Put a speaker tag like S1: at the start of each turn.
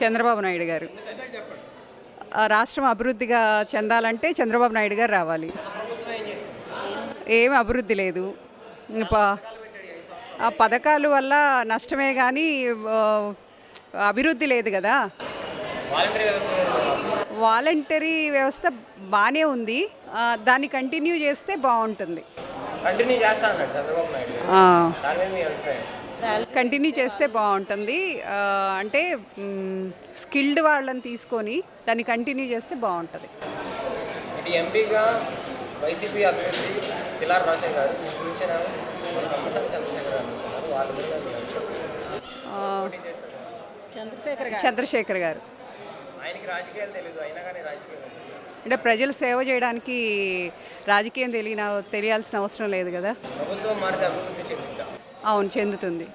S1: చంద్రబాబు నాయుడు గారు. రాష్ట్రం అభివృద్ధిగా చెందాలంటే చంద్రబాబు నాయుడు గారు రావాలి. ఏం అభివృద్ధి లేదు. ప- ఆ పథకాల వల్ల నష్టమే కానీ అభివృద్ధి లేదు కదా. వాలంటరీ వ్యవస్థ బాగానే ఉంది. దాన్ని కంటిన్యూ చేస్తే బాగుంటుంది.
S2: కంటిన్యూ చేస్తా అన్నాడు చంద్రబాబు నాయుడు గారు.
S1: ఆ,
S2: దాని మీద మీ అభిప్రాయం?
S1: కంటిన్యూ చేస్తే బాగుంటుంది. అంటే స్కిల్డ్ వాళ్ళని తీసుకొని దాన్ని కంటిన్యూ చేస్తే బాగుంటుంది.
S2: ఇటు ఎంపీగా వైసీపీ అభ్యర్థి పిల్లారి రాజశేఖర్ గారు చూసిన మన కమ్మసాని చంద్రశేఖర్ గారు అనుకున్నారు. వాళ్ళ మీద మీ అభిప్రాయం? పోటీ చేస్తారు.
S1: చంద్రశేఖర్ గారు
S2: ఆయనకి రాజకీయాలు తెలియదు, అయినా కానీ రాజకీయాలు తెలుసు.
S1: అంటే ప్రజల సేవ చేయడానికి రాజకీయం తెలియాల్సిన అవసరం లేదు కదా.
S2: ప్రభుత్వం మారితే అభివృద్ధి చెందిందా?
S1: అవును, చెందుతుంది.